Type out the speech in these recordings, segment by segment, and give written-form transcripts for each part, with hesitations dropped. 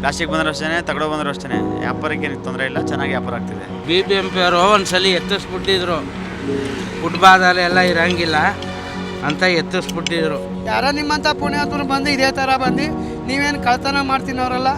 Plastic ಬಂದರೂ ಅಷ್ಟೇ, ತಗಡೋ ಬಂದರೂ ಅಷ್ಟೇ, ವ್ಯಾಪಾರಕ್ಕೆ ಏನಕ್ಕೆ ತೊಂದರೆ ಇಲ್ಲ, ಚೆನ್ನಾಗಿ ವ್ಯಾಪಾರ ಆಗ್ತಿದೆ. BBMP ಅವರು ಒಂದ್ಸಲಿ ಎತ್ತಿಸ್ಬಿಟ್ಟಿದ್ರು, ಫುಟ್ಪಾದಲ್ಲಿ ಎಲ್ಲ ಇರಂಗಿಲ್ಲ ಅಂತ ಎತ್ತಿಸ್ಬಿಟ್ಟಿದ್ರು. ಯಾರ ನಿಮ್ಮಂಥ ಪುಣ್ಯಾತ್ಮರು ಬಂದು ಇದೇ ಥರ ಬಂದು ನೀವೇನು ಕಳ್ತನ ಮಾಡ್ತೀನವರಲ್ಲ.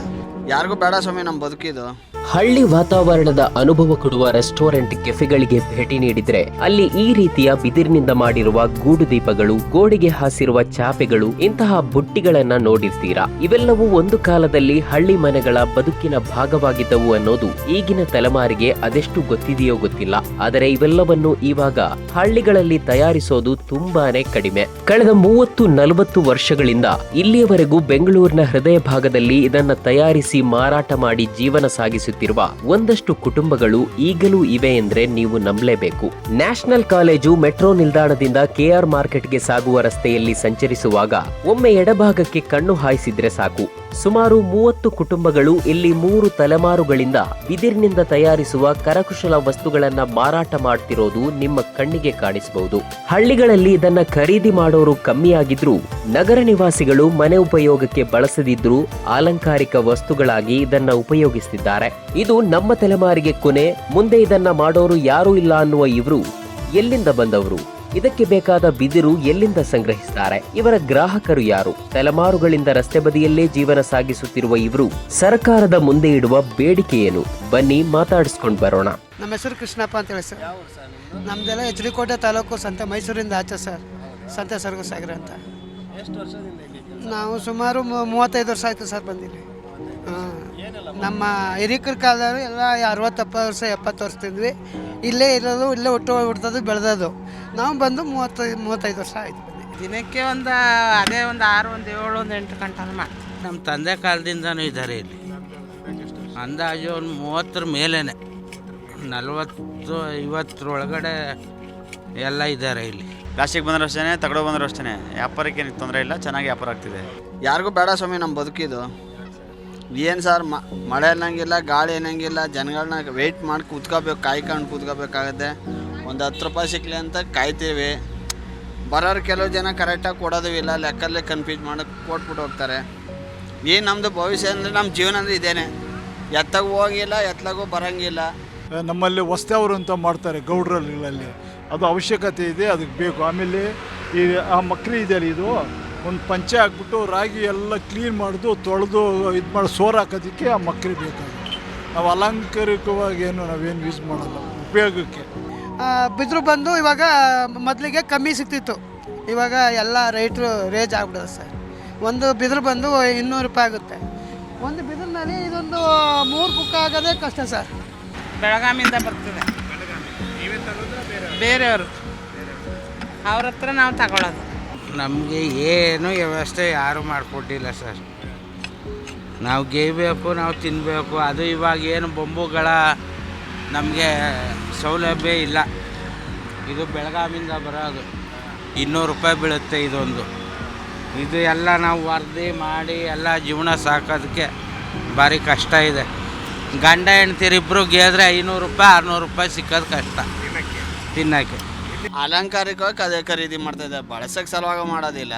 ಯಾರಿಗೂ ಬೇಡ ಸ್ವಾಮಿ ನಮ್ಮ ಬದುಕಿದು. ಹಳ್ಳಿ ವಾತಾವರಣದ ಅನುಭವ ಕೊಡುವ ರೆಸ್ಟೋರೆಂಟ್ ಕೆಫೆಗಳಿಗೆ ಭೇಟಿ ನೀಡಿದ್ರೆ ಅಲ್ಲಿ ಈ ರೀತಿಯ ಬಿದಿರಿನಿಂದ ಮಾಡಿರುವ ಗೂಡು ದೀಪಗಳು, ಗೋಡೆಗೆ ಹಾಸಿರುವ ಚಾಪೆಗಳು, ಇಂತಹ ಬುಟ್ಟಿಗಳನ್ನ ನೋಡಿರ್ತೀರಾ. ಇವೆಲ್ಲವೂ ಒಂದು ಕಾಲದಲ್ಲಿ ಹಳ್ಳಿ ಮನೆಗಳ ಬದುಕಿನ ಭಾಗವಾಗಿದ್ದವು ಅನ್ನೋದು ಈಗಿನ ತಲೆಮಾರಿಗೆ ಅದೆಷ್ಟು ಗೊತ್ತಿದೆಯೋ ಗೊತ್ತಿಲ್ಲ. ಆದರೆ ಇವೆಲ್ಲವನ್ನು ಇವಾಗ ಹಳ್ಳಿಗಳಲ್ಲಿ ತಯಾರಿಸೋದು ತುಂಬಾನೇ ಕಡಿಮೆ. ಕಳೆದ 30-40 ವರ್ಷಗಳಿಂದ ಇಲ್ಲಿಯವರೆಗೂ ಬೆಂಗಳೂರಿನ ಹೃದಯ ಭಾಗದಲ್ಲಿ ಇದನ್ನ ತಯಾರಿಸಿ ಮಾರಾಟ ಮಾಡಿ ಜೀವನ ಸಾಗಿಸುತ್ತಿರುವ ಒಂದಷ್ಟು ಕುಟುಂಬಗಳು ಈಗಲೂ ಇವೆ ಎಂದ್ರೆ ನೀವು ನಂಬಲೇಬೇಕು. ನ್ಯಾಷನಲ್ ಕಾಲೇಜು ಮೆಟ್ರೋ ನಿಲ್ದಾಣದಿಂದ KR ಮಾರ್ಕೆಟ್ಗೆ ಸಾಗುವ ರಸ್ತೆಯಲ್ಲಿ ಸಂಚರಿಸುವಾಗ ಒಮ್ಮೆ ಎಡಭಾಗಕ್ಕೆ ಕಣ್ಣು ಹಾಯಿಸಿದ್ರೆ ಸಾಕು, ಸುಮಾರು 30 ಕುಟುಂಬಗಳು ಇಲ್ಲಿ 3 ತಲೆಮಾರುಗಳಿಂದ ಬಿದಿರಿನಿಂದ ತಯಾರಿಸುವ ಕರಕುಶಲ ವಸ್ತುಗಳನ್ನ ಮಾರಾಟ ಮಾಡ್ತಿರೋದು ನಿಮ್ಮ ಕಣ್ಣಿಗೆ ಕಾಣಿಸಬಹುದು. ಹಳ್ಳಿಗಳಲ್ಲಿ ಇದನ್ನ ಖರೀದಿ ಮಾಡೋರು ಕಮ್ಮಿಯಾಗಿದ್ರು ನಗರ ನಿವಾಸಿಗಳು ಮನೆ ಉಪಯೋಗಕ್ಕೆ ಬಳಸದಿದ್ರು ಅಲಂಕಾರಿಕ ವಸ್ತುಗಳಾಗಿ ಇದನ್ನ ಉಪಯೋಗಿಸುತ್ತಿದ್ದಾರೆ. ಇದು ನಮ್ಮ ತಲೆಮಾರಿಗೆ ಕೊನೆ. ಮುಂದೆ ಇದನ್ನ ಮಾಡೋರು ಯಾರೂ ಇಲ್ಲ ಅನ್ನುವ ಇವರು ಎಲ್ಲಿಂದ ಬಂದವರು? ಇದಕ್ಕೆ ಬೇಕಾದ ಬಿದಿರು ಎಲ್ಲಿಂದ ಸಂಗ್ರಹಿಸುತ್ತಾರೆ? ಇವರ ಗ್ರಾಹಕರು ಯಾರು? ತಲೆಮಾರುಗಳಿಂದ ರಸ್ತೆ ಬದಿಯಲ್ಲೇ ಜೀವನ ಸಾಗಿಸುತ್ತಿರುವ ಇವರು ಸರ್ಕಾರದ ಮುಂದೆ ಇಡುವ ಬೇಡಿಕೆ ಏನು? ಬನ್ನಿ ಮಾತಾಡಿಸ್ಕೊಂಡು ಬರೋಣ. ನಮ್ಮ ಹೆಸರು ಕೃಷ್ಣಪ್ಪ ಅಂತ ಹೇಳಿ ಸರ್. ನಮ್ದೆಲ್ಲ HD ಕೋಟೆ ತಾಲೂಕು, ಸಂತೆ, ಮೈಸೂರಿಂದ ಆಚೆ ಸರ್, ಸಂತೆ ಸರ್ಗಸಾಗರ ಅಂತ. ನಾವು ಸುಮಾರು 35 ವರ್ಷ ಆಯಿತು ಸರ್ ಬಂದಿಲ್ಲಿ. ನಮ್ಮ ಹಿರಿಕರ ಕಾಲದವರು ಎಲ್ಲ 60-70 ವರ್ಷ 70 ವರ್ಷ ತಿಂದ್ವಿ. ಇಲ್ಲೇ ಇರೋದು, ಇಲ್ಲೇ ಹುಟ್ಟೋದು ಬೆಳೆದದು. ನಾವು ಬಂದು 35 ವರ್ಷ ಆಯಿತು. ದಿನಕ್ಕೆ ಒಂದು 6, 7, 8 ಗಂಟೆ ಮಾಡ್ತೀವಿ. ನಮ್ಮ ತಂದೆ ಕಾಲದಿಂದನೂ ಇದ್ದಾರೆ ಇಲ್ಲಿ. ಅಂದಾಜು ಒಂದು 30 ಮೇಲೇನೆ, 40-50 ಒಳಗಡೆ ಎಲ್ಲ ಇದ್ದಾರೆ ಇಲ್ಲಿ. ಪ್ಲಾಸ್ಟಿಕ್ ಬಂದರೂ ಅಷ್ಟೇ, ತಗಡೋ ಬಂದರೂ ಅಷ್ಟೇ, ವ್ಯಾಪಾರಕ್ಕೆ ಏನಕ್ಕೆ ತೊಂದರೆ ಇಲ್ಲ, ಚೆನ್ನಾಗಿ ವ್ಯಾಪಾರ ಆಗ್ತಿದೆ. ಯಾರಿಗೂ ಬೇಡ ಸ್ವಾಮಿ ನಮ್ಮ ಬದುಕಿದು. ಏನು ಸರ್, ಮಳೆ ಅನ್ನಂಗಿಲ್ಲ, ಗಾಳಿ ಅನ್ನಂಗಿಲ್ಲ, ಜನಗಳನ್ನ ವೆಯ್ಟ್ ಮಾಡಿ ಕೂತ್ಕೋಬೇಕು, ಕಾಯ್ಕೊಂಡು ಕೂತ್ಕೋಬೇಕಾಗತ್ತೆ. ಒಂದು 10 ರೂಪಾಯಿ ಸಿಕ್ಕಲಿ ಅಂತ ಕಾಯ್ತೀವಿ. ಬರೋರು ಕೆಲವು ಜನ ಕರೆಕ್ಟಾಗಿ ಕೊಡೋದು ಇಲ್ಲ, ಲೆಕ್ಕಲ್ಲೇ ಕನ್ಫ್ಯೂಸ್ ಮಾಡೋಕ್ಕೆ ಕೊಟ್ಬಿಟ್ಟು ಹೋಗ್ತಾರೆ. ಏನು ನಮ್ಮದು ಭವಿಷ್ಯ ಅಂದರೆ ನಮ್ಮ ಜೀವನ ಅಂದರೆ ಇದೇನೆ. ಎತ್ತಾಗೂ ಹೋಗಿಲ್ಲ, ಎತ್ತಲಾಗೂ ಬರೋಂಗಿಲ್ಲ. ನಮ್ಮಲ್ಲಿ ಹೊಸ್ತೆಯವರು ಅಂತ ಮಾಡ್ತಾರೆ ಗೌಡ್ರಲ್ಲಿ, ಅದು ಅವಶ್ಯಕತೆ ಇದೆ, ಅದಕ್ಕೆ ಬೇಕು. ಆಮೇಲೆ ಈ ಆ ಮಕ್ರಿ ಇದೆಯಲ್ಲ, ಇದು ಒಂದು ಪಂಚೆ ಹಾಕ್ಬಿಟ್ಟು ರಾಗಿ ಎಲ್ಲ ಕ್ಲೀನ್ ಮಾಡೋದು, ತೊಳೆದು ಇದು ಮಾಡಿ ಸೋರು ಹಾಕೋದಕ್ಕೆ ಆ ಮಕ್ರಿ ಬೇಕಾಗುತ್ತೆ. ನಾವು ಅಲಂಕಾರಿಕವಾಗಿ ನಾವೇನು ಯೂಸ್ ಮಾಡಲ್ಲ, ಉಪಯೋಗಕ್ಕೆ. ಬಿದಿರು ಬಂದು ಇವಾಗ ಮೊದಲಿಗೆ ಕಮ್ಮಿ ಸಿಗ್ತಿತ್ತು, ಇವಾಗ ಎಲ್ಲ ರೇಜ್ ಆಗ್ಬಿಡೋದು ಸರ್. ಒಂದು ಬಿದಿರು ಬಂದು 200 ರೂಪಾಯಿ ಆಗುತ್ತೆ. ಒಂದು ಬಿದಿರಿನಲ್ಲಿ ಇದೊಂದು 3 ಬುಕ್ ಆಗೋದೇ ಕಷ್ಟ ಸರ್. ಬೆಳಗಾಮಿಂದ ಬರ್ತದೆ, ಬೇರೆಯವರು ಅವ್ರ ಹತ್ರ ನಾವು ತಗೊಳ್ಳೋದು. ನಮಗೆ ಏನು ವ್ಯವಸ್ಥೆ ಯಾರೂ ಮಾಡಿಕೊಟ್ಟಿಲ್ಲ ಸರ್. ನಾವು ಗೇಯಬೇಕು, ನಾವು ತಿನ್ನಬೇಕು. ಅದು ಇವಾಗ ಏನು ಬೊಂಬುಗಳ ನಮಗೆ ಸೌಲಭ್ಯ ಇಲ್ಲ. ಇದು ಬೆಳಗಾಮಿಂದ ಬರೋದು, 200 ರೂಪಾಯಿ ಬೀಳುತ್ತೆ ಇದೊಂದು. ಇದು ಎಲ್ಲ ನಾವು ವರದಿ ಮಾಡಿ ಎಲ್ಲ ಜೀವನ ಸಾಕೋದಕ್ಕೆ ಭಾರಿ ಕಷ್ಟ ಇದೆ. ಗಂಡ ಹೆಂಡ್ತಿರಿಬ್ಬರು ಗೇದ್ರೆ 500 ರೂಪಾಯಿ 600 ರೂಪಾಯಿ ಸಿಕ್ಕೋದು ಕಷ್ಟ ತಿನ್ನೋಕ್ಕೆ. ಅಲಂಕಾರಿಕವಾಗಿ ಅದೇ ಖರೀದಿ ಮಾಡ್ತಾಯಿದ್ದಾರೆ, ಬಳಸೋಕ್ಕೆ ಸಲುವಾಗಿ ಮಾಡೋದಿಲ್ಲ.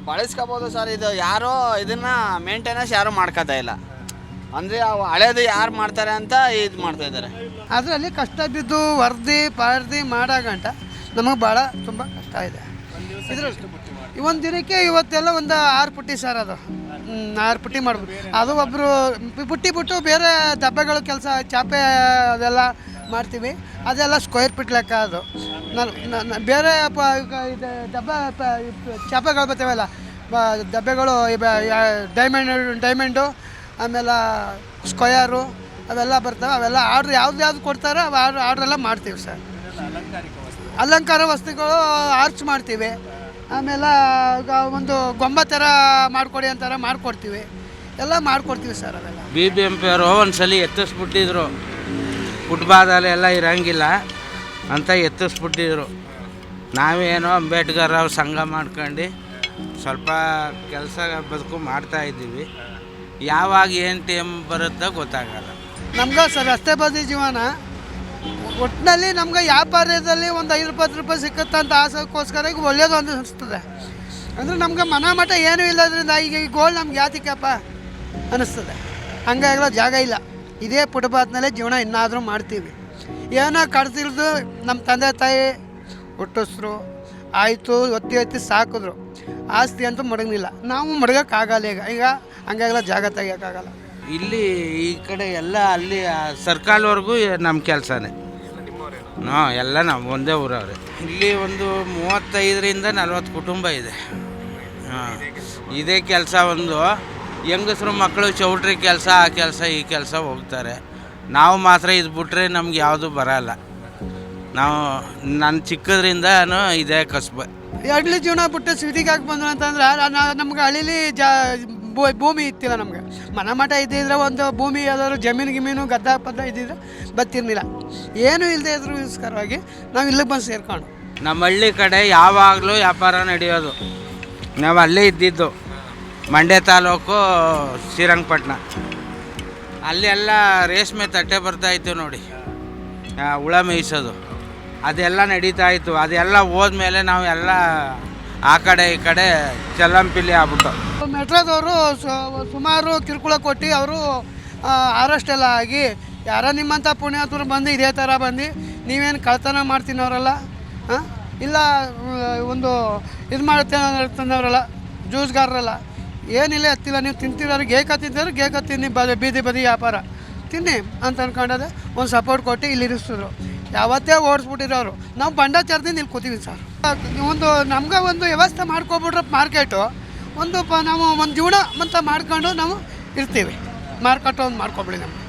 ಬಳಸ್ಕೋಬೋದು ಸರ್. ಇದು ಯಾರೋ ಇದನ್ನು ಮೇಂಟೆನೆನ್ಸ್ ಯಾರೂ ಮಾಡ್ಕೋತಾ ಇಲ್ಲ. ಅಂದರೆ ಹಳೇದು ಯಾರು ಮಾಡ್ತಾರೆ ಅಂತ ಇದು ಮಾಡ್ತಾಯಿದ್ದಾರೆ. ಅದರಲ್ಲಿ ಕಷ್ಟ ಬಿದ್ದು ವರದಿ ಮಾಡೋಗಂಟ ನಮಗೆ ಭಾಳ ತುಂಬ ಕಷ್ಟ ಇದೆ. ಒಂದು ದಿನಕ್ಕೆ ಇವತ್ತೆಲ್ಲ ಒಂದು 6 ಪುಟ್ಟಿ ಸರ್. ಅದು 6 ಪುಟ್ಟಿ ಮಾಡ್ಬೋದು. ಅದು ಒಬ್ಬರು ಪುಟ್ಟಿ ಬಿಟ್ಟು ಬೇರೆ ದಬ್ಬೆಗಳು ಕೆಲಸ, ಚಾಪೆ ಅದೆಲ್ಲ ಮಾಡ್ತೀವಿ. ಅದೆಲ್ಲ ಸ್ಕ್ವೇರ್ ಫೀಟ್ ಲೆಕ್ಕ. ಅದು ಬೇರೆ ಇದು ಚಾಪೆಗಳು ಬರ್ತಾವಲ್ಲ, ದಬ್ಬೆಗಳು ಡೈಮಂಡು, ಆಮೇಲೆ ಸ್ಕ್ವಯರು ಅವೆಲ್ಲ ಬರ್ತವೆ. ಅವೆಲ್ಲ ಆರ್ಡ್ರ್ ಯಾವ್ದು ಕೊಡ್ತಾರೋ ಆರ್ಡ್ರೆಲ್ಲ ಮಾಡ್ತೀವಿ ಸರ್. ಅಲಂಕಾರ ವಸ್ತುಗಳು ಆರ್ಚ್ ಮಾಡ್ತೀವಿ. ಆಮೇಲೆ ಒಂದು ಗೊಂಬೆ ಥರ ಮಾಡಿಕೊಡಿ ಅಂತಾರೆ, ಮಾಡಿಕೊಡ್ತೀವಿ. ಎಲ್ಲ ಮಾಡಿಕೊಡ್ತೀವಿ ಸರ್. ಅವೆಲ್ಲ BBMP ಅವರು ಒಂದ್ಸಲಿ ಎತ್ತಿಸ್ಬಿಟ್ಟಿದ್ರು, ಫುಟ್ಪಾದಲ್ಲಿ ಎಲ್ಲ ಇರಂಗಿಲ್ಲ ಅಂತ ಎತ್ತಿಸ್ಬಿಟ್ಟಿದ್ರು. ನಾವೇನೋ ಅಂಬೇಡ್ಕರ್ ಅವ್ರ ಸಂಘ ಮಾಡ್ಕೊಂಡು ಸ್ವಲ್ಪ ಕೆಲಸ ಬದುಕು ಮಾಡ್ತಾಯಿದ್ದೀವಿ. ಯಾವಾಗ ಏನು ಟೈಮ್ ಬರುತ್ತೋ ಗೊತ್ತಾಗಲ್ಲ ನಮ್ಗೆ ಸರ್. ರಸ್ತೆ ಬದಿ ಜೀವನ ಒಟ್ಟಿನಲ್ಲಿ ನಮ್ಗೆ ವ್ಯಾಪಾರದಲ್ಲಿ ಒಂದು 5-10 ರೂಪಾಯಿ ಸಿಕ್ಕುತ್ತಂತ ಆಸೆಗೋಸ್ಕರ ಒಳ್ಳೆಯದು ಅನಿಸ್ತದೆ. ಅಂದರೆ ನಮ್ಗೆ ಮನ ಮಠ ಏನೂ ಇಲ್ಲದ್ರಿಂದ ಈಗ ಈ ಗೋಲ್ಡ್ ನಮ್ಗೆ ಯಾತಿಕಪ್ಪ ಅನ್ನಿಸ್ತದೆ. ಹಂಗಾಗಲ್ಲ, ಜಾಗ ಇಲ್ಲ. ಇದೇ ಫುಟ್ಪಾತ್ನಲ್ಲೇ ಜೀವನ ಇನ್ನಾದರೂ ಮಾಡ್ತೀವಿ. ಏನೋ ಕಡ್ದಿಲ್ದು ನಮ್ಮ ತಂದೆ ತಾಯಿ ಹುಟ್ಟಿಸ್ರು, ಆಯಿತು, ಒತ್ತಿ ಸಾಕಿದ್ರು. ಆಸ್ತಿ ಅಂತೂ ಮಡಗಲಿಲ್ಲ, ನಾವು ಮಡಗೋಕ್ಕಾಗಲ್ಲ. ಈಗ ಹಂಗಾಗಲ್ಲ, ಜಾಗ ತೆಗಿಯೋಕ್ಕಾಗಲ್ಲ. ಇಲ್ಲಿ ಈ ಕಡೆ ಎಲ್ಲ ಅಲ್ಲಿ ಸರ್ಕಲ್ವರೆಗೂ ನಮ್ಮ ಕೆಲಸನೇ. ಹಾಂ, ಎಲ್ಲ ನಾವು ಒಂದೇ ಊರವ್ರೆ. ಇಲ್ಲಿ ಒಂದು 35ರಿಂದ 40 ಕುಟುಂಬ ಇದೆ. ಹಾಂ, ಇದೇ ಕೆಲಸ. ಒಂದು ಹೆಂಗಸರು ಮಕ್ಕಳು ಚೌಟ್ರಿ ಕೆಲಸ, ಆ ಕೆಲಸ ಈ ಕೆಲಸ ಹೋಗ್ತಾರೆ. ನಾವು ಮಾತ್ರ ಇದು ಬಿಟ್ರೆ ನಮ್ಗೆ ಯಾವುದು ಬರೋಲ್ಲ. ನಾವು ನನ್ನ ಚಿಕ್ಕದ್ರಿಂದ ಇದೇ ಕಸಬ. ಹಳ್ಳಿ ಜೀವನ ಬಿಟ್ಟು ಸಿಟಿಗೆ ಹಾಕಿ ಬಂದ್ರು ಅಂತಂದ್ರೆ ನಮ್ಗೆ ಹಳ್ಳಿಲಿ ಭೂಮಿ ಇತ್ತಿಲ್ಲ. ನಮಗೆ ಮನ ಮಠ ಇದ್ದಿದ್ರೆ ಒಂದು ಭೂಮಿ ಯಾವ್ದಾದ್ರು ಜಮೀನು ಗದ್ದ ಪದ್ದ ಇದ್ದಿದ್ರೆ ಬತ್ತಿರ್ಲಿಲ್ಲ. ಏನೂ ಇಲ್ಲದೆ ಇದ್ರು ಇಸ್ಕರವಾಗಿ ನಾವು ಇಲ್ಲಿಗೆ ಬಂದು ಸೇರ್ಕೊಂಡು. ನಮ್ಮ ಹಳ್ಳಿ ಕಡೆ ಯಾವಾಗಲೂ ವ್ಯಾಪಾರ ನಡೆಯೋದು. ನಾವು ಅಲ್ಲೇ ಇದ್ದಿದ್ದು, ಮಂಡ್ಯ ತಾಲೂಕು ಶ್ರೀರಂಗಪಟ್ಟಣ. ಅಲ್ಲೆಲ್ಲ ರೇಷ್ಮೆ ತಟ್ಟೆ ಬರ್ತಾಯಿತ್ತು ನೋಡಿ, ಹುಳ ಮೇಯಿಸೋದು, ಅದೆಲ್ಲ ನಡೀತಾಯಿತ್ತು. ಅದೆಲ್ಲ ಹೋದ್ಮೇಲೆ ನಾವು ಎಲ್ಲ ಆ ಕಡೆ ಈ ಕಡೆ ಚಲ್ಲಂಪಿಲ್ಲಿ ಆಗ್ಬಿಟ್ಟು. ಮೆಟ್ರೋದವರು ಸುಮಾರು ಕಿರುಕುಳ ಕೊಟ್ಟು ಅವರು ಅರೆಸ್ಟ್ ಎಲ್ಲ ಆಗಿ, ಯಾರೋ ನಿಮ್ಮಂಥ ಪುಣ್ಯಾತರು ಬಂದು ಇದೇ ಥರ ಬಂದು ನೀವೇನು ಕಳ್ತನ ಮಾಡ್ತೀನವರಲ್ಲ, ಇಲ್ಲ ಒಂದು ಇದು ಮಾಡ್ತಂದವರಲ್ಲ, ಜ್ಯೂಸ್ಗಾರರಲ್ಲ, ಏನಿಲ್ಲ ಎತ್ತಿಲ್ಲ. ನೀವು ತಿಂತಿರೋರು ಗೇಕ ತಿಂತಿದ್ರು, ಗೇಕ ತಿನ್ನಿ, ಬೀದಿ ವ್ಯಾಪಾರ ತಿನ್ನಿ ಅಂತ ಅನ್ಕೊಂಡದೆ ಒಂದು ಸಪೋರ್ಟ್ ಕೊಟ್ಟು ಇಲ್ಲಿ ಇರಿಸಿದ್ರು. ಯಾವತ್ತೇ ಓಡಿಸ್ಬಿಟ್ಟಿರೋರು. ನಾವು ಬಂಡಾಚಾರದಿಂದ ಇಲ್ಲಿ ಕೂತೀವಿ ಸರ್. ಒಂದು ನಮ್ಗೆ ಒಂದು ವ್ಯವಸ್ಥೆ ಮಾಡ್ಕೊಬಿಟ್ರೆ ಮಾರ್ಕೆಟು ನಾವು ಒಂದು ಜೀವನ ಅಂತ ಮಾಡ್ಕೊಂಡು ನಾವು ಇರ್ತೀವಿ. ಮಾರ್ಕೆಟು ಒಂದು ಮಾಡ್ಕೊಬಿಡಿ ನಮ್ಗೆ.